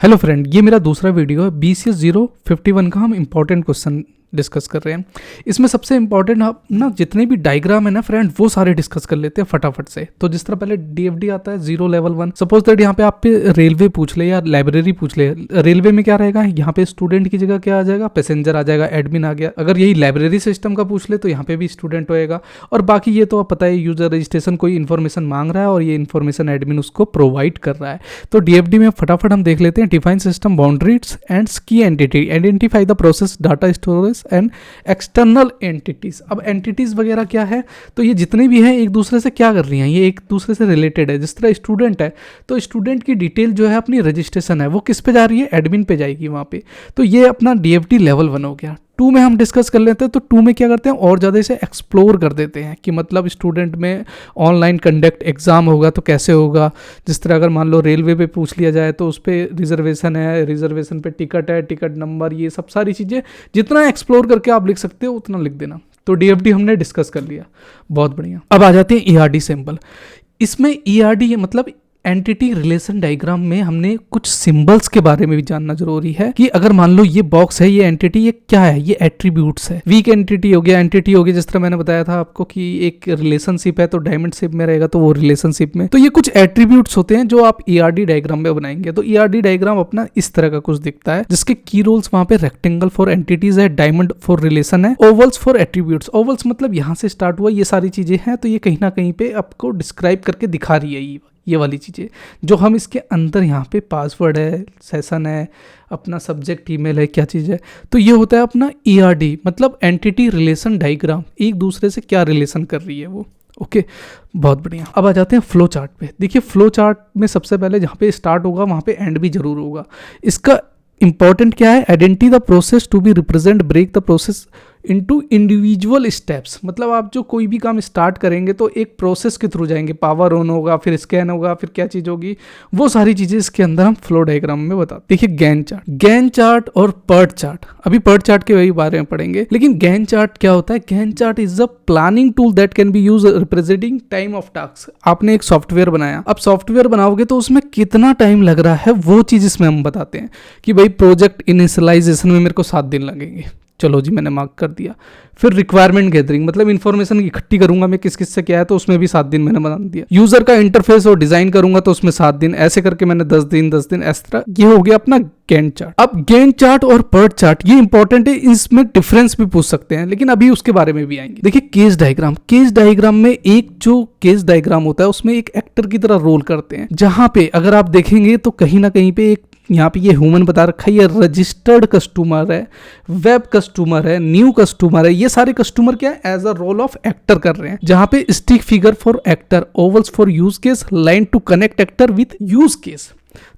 Hello friend, ये मेरा दूसरा वीडियो है। BCS 051 का हम इंपॉर्टेंट क्वेश्चन डिस्कस कर रहे हैं। इसमें सबसे इंपॉर्टेंट ना जितने भी डायग्राम है ना फ्रेंड, वो सारे डिस्कस कर लेते हैं फटाफट से। तो जिस तरह पहले DFD आता है 0 लेवल 1, सपोज दैट यहाँ पे आप पे रेलवे पूछ ले या लाइब्रेरी पूछ ले। रेलवे में क्या रहेगा, यहाँ पे स्टूडेंट की जगह क्या आ जाएगा, पैसेंजर आ जाएगा, एडमिन आ गया। अगर यही लाइब्रेरी सिस्टम का पूछ ले तो यहाँ पे भी स्टूडेंट होएगा। और बाकी ये तो आप पता है, यूजर रजिस्ट्रेशन कोई इन्फॉर्मेशन मांग रहा है और ये इन्फॉर्मेशन एडमिन उसको प्रोवाइड कर रहा है। तो DFD में फटाफट हम देख लेते हैं। डिफाइन सिस्टम बाउंड्रीज एंड की entity, identify the process, data storage and external entities. अब एंटिटीज वगैरह क्या है, तो ये जितने भी हैं एक दूसरे से क्या कर रही हैं, ये एक दूसरे से रिलेटेड है। जिस तरह स्टूडेंट है तो स्टूडेंट की डिटेल जो है अपनी रजिस्ट्रेशन है वो किस पे जा रही है, एडमिन पे जाएगी वहाँ पे। तो ये अपना DFD लेवल 1 हो गया। 2 में हम डिस्कस कर लेते हैं। तो 2 में क्या करते हैं, और ज़्यादा इसे एक्सप्लोर कर देते हैं कि मतलब स्टूडेंट में ऑनलाइन कंडक्ट एग्जाम होगा तो कैसे होगा। जिस तरह अगर मान लो रेलवे पे पूछ लिया जाए तो उस पर रिजर्वेशन है, रिजर्वेशन पे टिकट है, टिकट नंबर, ये सब सारी चीज़ें जितना एक्सप्लोर करके आप लिख सकते हो उतना लिख देना। तो DFD हमने डिस्कस कर लिया, बहुत बढ़िया। अब आ जाते हैं ERD सिंबल। इसमें ERD मतलब एंटिटी रिलेशन डायग्राम में हमने कुछ सिंबल्स के बारे में भी जानना जरूरी है कि अगर मान लो ये बॉक्स है, ये एंटिटी, ये क्या है, ये एट्रीब्यूट्स है। वीक एंटिटी हो गया, एंटिटी हो गया। जिस तरह मैंने बताया था आपको कि एक रिलेशनशिप है तो डायमंड शेप में रहेगा तो वो रिलेशनशिप में। तो ये कुछ एट्रीब्यूट्स होते हैं जो आप ERD डायग्राम में बनाएंगे। तो ERD डायग्राम अपना इस तरह का कुछ दिखता है, जिसके की रोल्स वहां पे रेक्टेंगल फॉर एंटिटीज है, डायमंड फॉर रिलेशन है, ओवल्स फॉर एट्रीब्यूट्स। ओवल्स मतलब यहाँ से स्टार्ट हुआ, ये सारी चीजें हैं। तो ये कहीं ना कहीं पे आपको डिस्क्राइब करके दिखा रही है ये वाली चीज़ें जो हम इसके अंदर यहाँ पे पासवर्ड है, सेशन है, अपना सब्जेक्ट ईमेल है, क्या चीज़ है। तो ये होता है अपना ERD मतलब एंटिटी रिलेशन डायग्राम, एक दूसरे से क्या रिलेशन कर रही है वो। ओके, बहुत बढ़िया। अब आ जाते हैं फ्लो चार्ट पे। देखिए फ्लो चार्ट में सबसे पहले जहाँ पे स्टार्ट होगा वहाँ पे एंड भी जरूर होगा। इसका इंपॉर्टेंट क्या है, identity the process to be represent, break the process into individual steps. मतलब आप जो कोई भी काम स्टार्ट करेंगे तो एक प्रोसेस के थ्रू जाएंगे, पावर ऑन होगा, फिर स्कैन होगा, फिर क्या चीज़ होगी, वो सारी चीज़ें इसके अंदर हम फ्लो डायग्राम में बताते। देखिए गैन चार्ट और पर्ट चार्ट, अभी पर्ट चार्ट के बारे में पढ़ेंगे। लेकिन गैन चार्ट क्या होता है, Gantt chart is a planning tool that can be use representing time of task. आपने एक सॉफ्टवेयर बनाया, अब सॉफ्टवेयर बनाओगे तो उसमें कितना टाइम लग रहा है वो चीज़ इसमें हम बताते हैं कि भाई प्रोजेक्ट इनिशियलाइजेशन में मेरे को 7 दिन लगेंगे, चलो जी मैंने मार्क कर दिया। फिर रिक्वायरमेंट गैदरिंग मतलब इन्फॉर्मेशन इकट्ठी करूंगा मैं, किस किस से क्या है, तो उसमें भी 7 दिन मैंने बना दिया। यूजर का इंटरफेस और डिजाइन करूंगा तो उसमें 7 दिन, ऐसे करके मैंने 10 दिन इस तरह। ये हो गया अपना गैंट चार्ट। अब गैंट चार्ट और पर्ट चार्ट ये इंपॉर्टेंट है, इसमें डिफरेंस भी पूछ सकते हैं, लेकिन अभी उसके बारे में भी आएंगे। देखिए केस डायग्राम में एक जो केस डायग्राम होता है उसमें एक एक्टर की तरह रोल करते हैं, जहां पे अगर आप देखेंगे तो कहीं ना कहीं पे एक यहाँ पे ये ह्यूमन बता रखा है, ये रजिस्टर्ड कस्टमर है, वेब कस्टमर है, न्यू कस्टमर है। ये सारे कस्टमर क्या है, as a role of actor कर रहे हैं। जहां पे stick figure for actor, ovals for use case, line to connect actor with use case.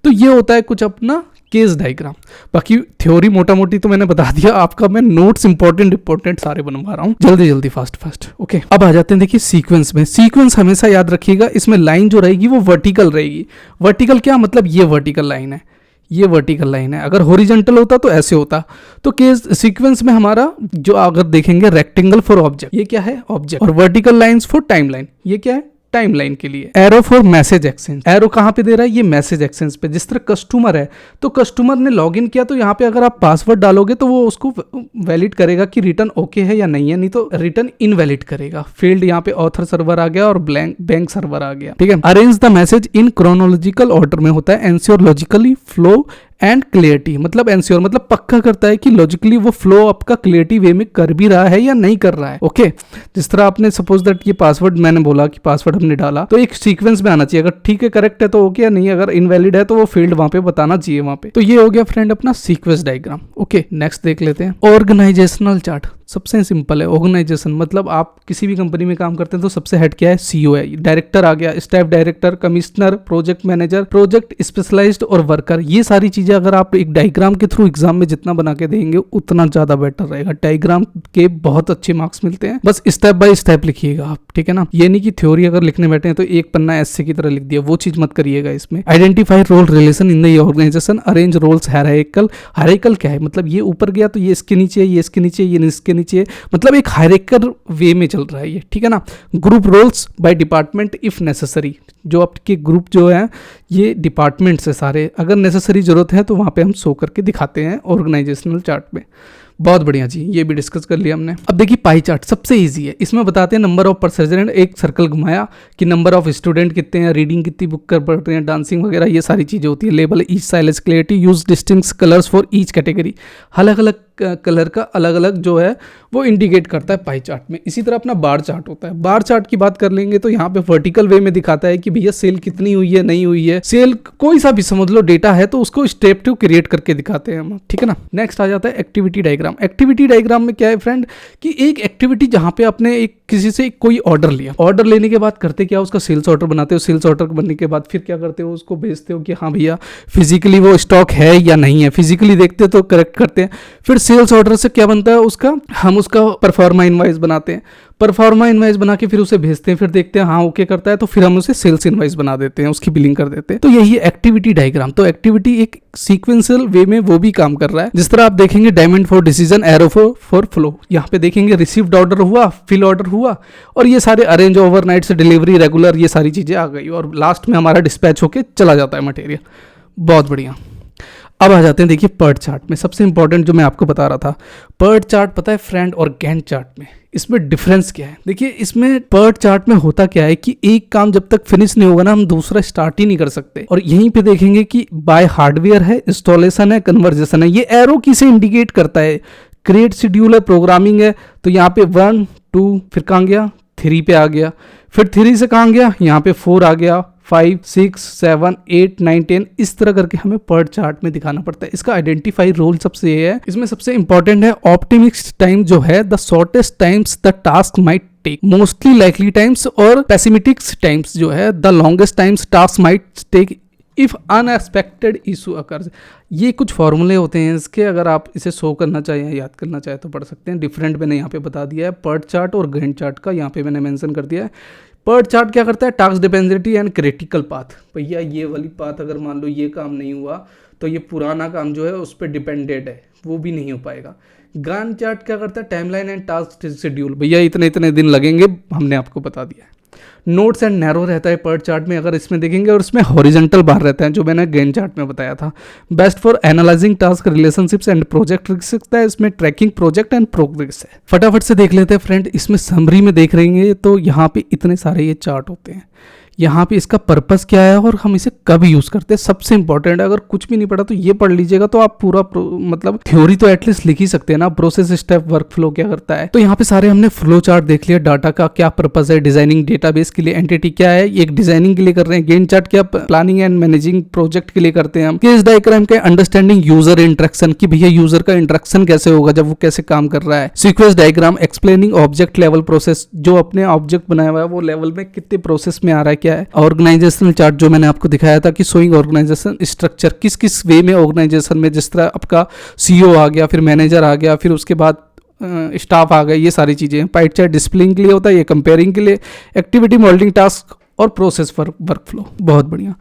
तो ये होता है कुछ अपना केस डायग्राम। बाकी थ्योरी मोटा मोटी तो मैंने बता दिया, आपका मैं नोट्स इंपॉर्टेंट सारे बनवा रहा हूँ, जल्दी फास्ट। ओके, अब आ जाते हैं देखिए सीक्वेंस में। सीक्वेंस हमेशा याद रखिएगा, इसमें लाइन जो रहेगी वो वर्टिकल रहेगी। वर्टिकल क्या मतलब, ये वर्टिकल लाइन है, ये वर्टिकल लाइन है। अगर हॉरिजॉन्टल होता तो ऐसे होता। तो केस सीक्वेंस में हमारा जो अगर देखेंगे रेक्टेंगल फॉर ऑब्जेक्ट, ये क्या है ऑब्जेक्ट, और वर्टिकल लाइंस फॉर टाइमलाइन, ये क्या है टाइमलाइन के लिए। Arrow for message exchange, arrow कहाँ पे दे रहा है, ये मैसेज एक्सचेंज पे। जिस तरह कस्टमर है तो कस्टमर ने लॉगिन किया तो यहाँ पे अगर आप पासवर्ड डालोगे तो वो उसको वैलिड करेगा कि रिटर्न ओके है या नहीं है, नहीं तो रिटर्न इनवैलिड करेगा। फील्ड यहाँ पे ऑथर सर्वर आ गया और बैंक सर्वर आ गया, ठीक है। Arrange the message in chronological order में होता है। Ensure logically flow and clarity, मतलब एंश्योर मतलब पक्का करता है कि लॉजिकली वो फ्लो आपका क्लियरिटी वे में कर भी रहा है या नहीं कर रहा है। ओके, जिस तरह आपने सपोज दैट ये पासवर्ड मैंने बोला कि पासवर्ड हमने डाला तो एक सीक्वेंस में आना चाहिए, अगर ठीक है करेक्ट है तो ओके, नहीं अगर इनवैलिड है तो वो फील्ड वहां पे बताना चाहिए वहां पे। तो ये हो गया फ्रेंड अपना सीक्वेंस डायग्राम। ओके, नेक्स्ट देख लेते हैं ऑर्गेनाइजेशनल चार्ट। सबसे सिंपल है ऑर्गेनाइजेशन, मतलब आप किसी भी कंपनी में काम करते हैं तो सबसे हेड क्या है, CEO है। डायरेक्टर आ गया, staff director, commissioner, project manager, project specialized और वर्कर। ये सारी चीजें अगर आप एक डायग्राम के थ्रू एग्जाम में जितना बना के देंगे उतना ज्यादा बेटर रहेगा। डायग्राम के बहुत अच्छे मार्क्स मिलते हैं, बस स्टेप बाय स्टेप लिखिएगा आप, ठीक है ना। ये नहीं कि थ्योरी अगर लिखने बैठे हैं तो एक पन्ना ऐसे की तरह लिख दिया, वो चीज मत करिएगा इसमें। Identify role relation in the organization, arrange roles hierarchical. Hierarchical क्या है, मतलब ये ऊपर गया तो ये इसके नीचे, ये इसके नीचे, ये इसके देनी चाहिए, मतलब एक हायरार्किकल वे में चल रहा है ये, ठीक है ना। Group roles by department if necessary, जो आपके ग्रुप जो है ये डिपार्टमेंट्स है सारे, अगर नेसेसरी जरूरत है तो वहाँ पे हम शो करके दिखाते हैं ऑर्गेनाइजेशनल चार्ट में। बहुत बढ़िया जी, ये भी डिस्कस कर लिया हमने। अब देखिए पाई चार्ट सबसे इजी है, इसमें बताते हैं नंबर ऑफ परसेंट, एक सर्कल घुमाया कि नंबर ऑफ स्टूडेंट कितने हैं, रीडिंग कितनी बुक कर पढ़ रहे हैं, डांसिंग वगैरह ये सारी चीज़ें होती है। Label each silence clarity, use distinct colours for each category, अलग अलग कलर का अलग अलग जो है वो इंडिकेट करता है पाई चार्ट में। इसी तरह अपना बार चार्ट होता है, बार चार्ट की बात कर लेंगे तो यहाँ पे वर्टिकल वे में दिखाता है कि भैया सेल कितनी हुई है, नहीं हुई है, सेल कोई सा भी समझ लो डेटा है तो उसको स्टेप टू क्रिएट करके दिखाते हैं हम, ठीक है ना। नेक्स्ट आ जाता है एक्टिविटी डायग्राम। एक्टिविटी डायग्राम में क्या है फ्रेंड कि एक एक्टिविटी जहाँ पे आपने एक किसी से कोई ऑर्डर लिया, ऑर्डर लेने के बाद करते क्या, उसका सेल्स ऑर्डर बनाते हो, सेल्स ऑर्डर बनने के बाद फिर क्या करते हो, उसको भेजते हो कि हाँ भैया फिजिकली वो स्टॉक है या नहीं है, फिजिकली देखते तो करेक्ट करते हैं। फिर सेल्स ऑर्डर से क्या बनता है उसका, हम उसका परफॉर्मा इनवाइस बनाते हैं, परफॉर्मा इनवाइस बना के फिर उसे भेजते हैं, फिर देखते हैं हाँ ओके करता है तो फिर हम उसे सेल्स इनवाइस बना देते हैं, उसकी बिलिंग कर देते हैं। तो यही है एक्टिविटी डायग्राम। तो एक्टिविटी एक सीक्वेंशियल वे में वो भी काम कर रहा है, जिस तरह आप देखेंगे diamond for decision, arrow for flow, यहाँ पे देखेंगे रिसीव्ड ऑर्डर हुआ, फिल ऑर्डर हुआ, और ये सारे अरेंज, ओवरनाइट से डिलीवरी, रेगुलर, ये सारी चीजें आ गई, और लास्ट में हमारा डिस्पैच होके चला जाता है मटेरियल। बहुत बढ़िया। अब आ जाते हैं देखिए पर्ट चार्ट में, सबसे इंपॉर्टेंट जो मैं आपको बता रहा था, पर्ट चार्ट पता है फ्रेंड और गैंट चार्ट में इसमें डिफरेंस क्या है। देखिए इसमें पर्ट चार्ट में होता क्या है कि एक काम जब तक फिनिश नहीं होगा ना हम दूसरा स्टार्ट ही नहीं कर सकते। और यहीं पे देखेंगे कि बाय हार्डवेयर है, इंस्टॉलेशन है, कन्वर्जेशन है, ये एरो किसे इंडिकेट करता है, क्रिएट शेड्यूल है, प्रोग्रामिंग है। तो यहाँ पे 1 2 फिर कहाँ गया 3 पे आ गया, फिर 3 से कहाँ गया यहाँ पे 4 आ गया, 5 6 7 8 9 10, इस तरह करके हमें पर्ट चार्ट में दिखाना पड़ता है। इसका आइडेंटिफाई रोल सबसे ये है, इसमें सबसे इंपॉर्टेंट है ऑप्टिमिस्ट टाइम जो है, the shortest times the task might take, mostly likely times, और पेसिमिस्टिक टाइम्स जो है the longest times task might take if unexpected issue occurs. ये कुछ फॉर्मूले होते हैं इसके, अगर आप इसे शो करना चाहें, याद करना चाहें तो पढ़ सकते हैं। डिफरेंट मैंने यहाँ पे बता दिया है पर्ट चार्ट और गैंट चार्ट का, यहाँ पे मैंने मेंशन कर दिया है। पर्ट चार्ट क्या करता है, task dependency and critical path, भैया ये वाली पाथ अगर मान लो ये काम नहीं हुआ तो ये पुराना काम जो है उस पर डिपेंडेड है, वो भी नहीं हो पाएगा। गैंट चार्ट क्या करता है, टाइमलाइन एंड टास्क शेड्यूल, भैया इतने इतने दिन लगेंगे, हमने आपको बता दिया है। नोट्स एंड नैरो रहता है पर्ट चार्ट में, अगर इसमें देखेंगे, और इसमें हॉरिजॉन्टल बार रहता है जो मैंने गैंट चार्ट में बताया था। Best for analysing task relationships and project risk है, इसमें ट्रैकिंग प्रोजेक्ट एंड प्रोग्रेस है। फटाफट से देख लेते हैं फ्रेंड, इसमें समरी में देख रहेंगे तो यहाँ पे इतने सारे ये चार्ट होते हैं, यहाँ पे इसका पर्पस क्या है और हम इसे कब यूज करते हैं, सबसे इंपॉर्टेंट है। अगर कुछ भी नहीं पढ़ा तो ये पढ़ लीजिएगा तो आप पूरा मतलब थ्योरी तो एटलीस्ट लिख ही सकते हैं ना। प्रोसेस स्टेप वर्क फ्लो क्या करता है, तो यहाँ पे सारे हमने फ्लो चार्ट देख लिया, डाटा का क्या पर्पस है, डिजाइनिंग डेटाबेस के लिए, एंटिटी क्या है, एक डिजाइनिंग के लिए कर रहे हैं, गैंट चार्ट क्या प्लानिंग एंड मैनेजिंग प्रोजेक्ट के लिए करते हैं हम, केस डायग्राम के अंडरस्टैंडिंग यूजर इंटरेक्शन की भैया यूजर का इंटरेक्शन कैसे होगा जब वो कैसे काम कर रहा है, sequence diagram explaining object level process, जो अपने ऑब्जेक्ट बनाया हुआ है वो लेवल में कितने प्रोसेस में आ रहा है क्या है, ऑर्गेनाइजेशनल चार्ट जो मैंने आपको दिखाया था कि शोइंग ऑर्गेनाइजेशन स्ट्रक्चर, किस किस वे में ऑर्गेनाइजेशन में, जिस तरह आपका सीईओ आ गया, फिर मैनेजर आ गया, फिर उसके बाद स्टाफ आ गए, ये सारी चीजें। पाइट चार्ट डिस्प्लेइंग के लिए होता है, ये कंपेयरिंग के लिए, एक्टिविटी मॉडलिंग टास्क और प्रोसेस वर्क फ्लो। बहुत बढ़िया।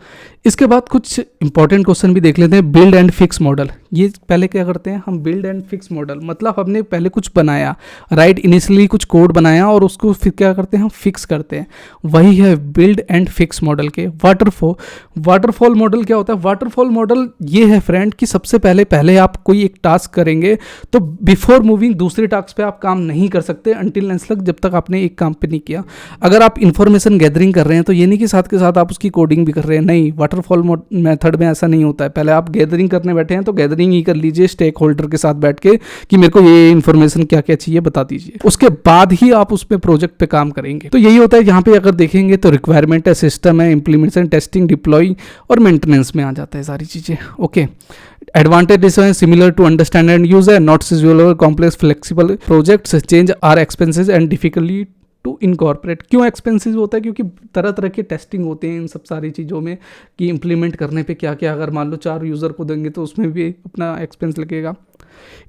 इसके बाद कुछ इंपॉर्टेंट क्वेश्चन भी देख लेते हैं। बिल्ड एंड फिक्स मॉडल, ये पहले क्या करते हैं हम, बिल्ड एंड फिक्स मॉडल मतलब हमने पहले कुछ बनाया, राइट, इनिशियली कुछ कोड बनाया और उसको फिर क्या करते हैं हम फिक्स करते हैं, वही है बिल्ड एंड फिक्स मॉडल के। वाटरफॉल मॉडल क्या होता है, वाटरफॉल मॉडल ये है फ्रेंड कि सबसे पहले आप कोई एक टास्क करेंगे तो बिफोर मूविंग दूसरे टास्क पे आप काम नहीं कर सकते अंटिल तक जब तक आपने एक काम पे नहीं किया। अगर आप इंफॉर्मेशन गैदरिंग कर रहे हैं तो ये नहीं कि साथ के साथ आप उसकी कोडिंग भी कर रहे हैं, नहीं, वाटरफॉल मेथड में ऐसा नहीं होता है। पहले आप गैदरिंग करने बैठे हैं तो गैदरिंग ही कर लीजिए स्टेक होल्डर के साथ बैठ के कि मेरे को ये इन्फॉर्मेशन क्या क्या चाहिए बता दीजिए, उसके बाद ही आप उस पे प्रोजेक्ट पे काम करेंगे। तो यही होता है यहाँ पे अगर देखेंगे तो रिक्वायरमेंट है, सिस्टम है, इंप्लीमेंटेशन, टेस्टिंग, डिप्लॉय और मेंटेनेंस में आ जाता है सारी चीजें। ओके, एडवांटेजेस हैं similar to understand and use है, not casual, complex, flexible projects, change are expenses and difficulty to incorporate. क्यों एक्सपेंसिव होता है, क्योंकि तरह तरह के टेस्टिंग होते हैं इन सब सारी चीज़ों में कि इंप्लीमेंट करने पे क्या क्या, अगर मान लो 4 यूज़र को देंगे तो उसमें भी अपना एक्सपेंस लगेगा।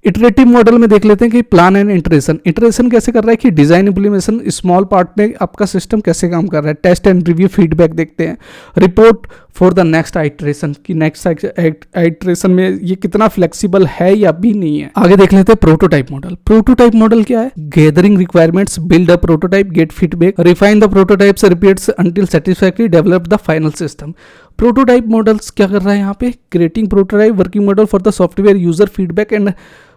इटरेटिव मॉडल में देख लेते हैं कि प्लान एंड इटरेशन कैसे कर रहा है कि डिजाइन इम्प्लीमेशन स्मॉल पार्ट में आपका सिस्टम कैसे काम कर रहा है, टेस्ट एंड रिव्यू फीडबैक देखते हैं, report for the next iteration की नेक्स्ट आइटरेशन में ये कितना फ्लेक्सिबल है या भी नहीं है। आगे देख लेते हैं प्रोटोटाइप मॉडल क्या है, gathering requirements, build a prototype, gate feedback, refine the prototypes, repeats until satisfactory, develop the final system. Prototype models क्या कर रहा है यहाँ पे, creating prototype working model for the software user feedback and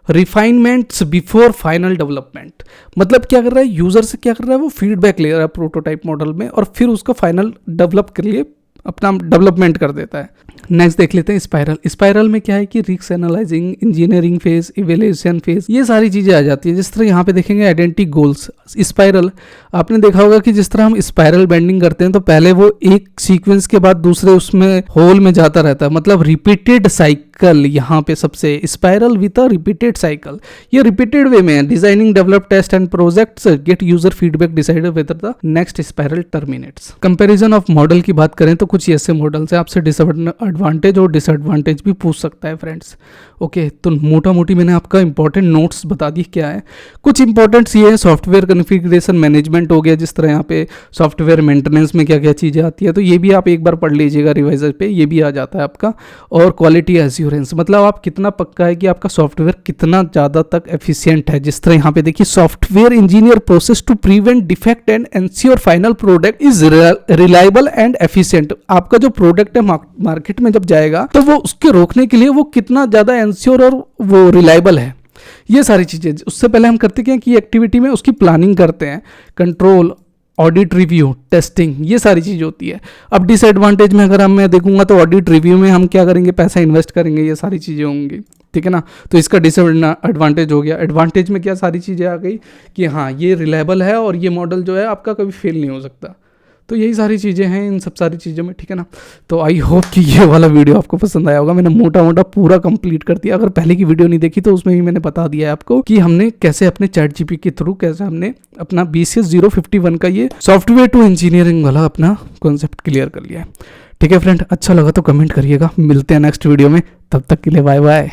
refinements before final development. मतलब क्या कर रहा है, यूजर से क्या कर रहा है, वो फीडबैक ले रहा है प्रोटोटाइप मॉडल में और फिर उसका फाइनल डेवलप के लिए अपना डेवलपमेंट कर देता है। नेक्स्ट देख लेते हैं स्पाइरल में क्या है कि risk analysing, engineering phase, evaluation phase, ये सारी चीजें आ जाती है। जिस तरह यहाँ पे देखेंगे आइडेंटिटी गोल्स। स्पाइरल आपने देखा होगा कि जिस तरह हम स्पाइरल बेंडिंग करते हैं तो पहले वो एक सीक्वेंस के बाद दूसरे उसमें होल में जाता रहता है, मतलब रिपीटेड साइकिल। यहाँ पे सबसे spiral with a repeated cycle, ये रिपीटेड वे में है। Designing, develop, test and projects, get user feedback, decide whether the next spiral terminates. Comparison of model की बात करें तो कुछ ऐसे मॉडल्स हैं, आपसे एडवांटेज और डिसएडवांटेज भी पूछ सकता है फ्रेंड्स। ओके, तो मोटा मोटी मैंने आपका इंपॉर्टेंट नोट्स बता दी क्या है। कुछ इंपॉर्टेंट्स ये है, सॉफ्टवेयर कॉन्फ़िगरेशन मैनेजमेंट हो गया, जिस तरह यहाँ पे सॉफ्टवेयर मेंटेनेंस में क्या क्या चीज़ें आती है, तो ये भी आप एक बार पढ़ लीजिएगा रिवाइजर पे, ये भी आ जाता है आपका। और क्वालिटी एश्योरेंस, मतलब आप कितना पक्का है कि आपका सॉफ्टवेयर कितना ज़्यादा तक एफिशिएंट है। जिस तरह यहाँ पे देखिए, software engineer process to prevent defect and ensure final product is reliable and efficient. आपका जो प्रोडक्ट है मार्केट में जब जाएगा तो वो उसके रोकने के लिए वो कितना ज़्यादा एंश्योर और वो रिलायबल है, ये सारी चीज़ें। उससे पहले हम करते क्या हैं कि एक्टिविटी में उसकी प्लानिंग करते हैं, कंट्रोल, ऑडिट, रिव्यू, टेस्टिंग, ये सारी चीज़ होती है। अब डिसएडवांटेज में अगर मैं देखूंगा तो ऑडिट रिव्यू में हम क्या करेंगे, पैसा इन्वेस्ट करेंगे, ये सारी चीज़ें होंगी, ठीक है ना। तो इसका डिसएडवांटेज हो गया। एडवांटेज में क्या सारी चीज़ें आ गई कि हाँ ये रिलायबल है और ये मॉडल जो है आपका कभी फेल नहीं हो सकता। तो यही सारी चीज़ें हैं इन सब सारी चीज़ों में, ठीक है ना। तो आई होप कि ये वाला वीडियो आपको पसंद आया होगा। मैंने मोटा मोटा पूरा कंप्लीट कर दिया। अगर पहले की वीडियो नहीं देखी तो उसमें भी मैंने बता दिया है आपको कि हमने कैसे अपने ChatGPT के थ्रू कैसे हमने अपना BCS 051 का ये सॉफ्टवेयर टू इंजीनियरिंग वाला अपना कॉन्सेप्ट क्लियर कर लिया है। ठीक है फ्रेंड, अच्छा लगा तो कमेंट करिएगा। मिलते हैं नेक्स्ट वीडियो में, तब तक के लिए बाय बाय।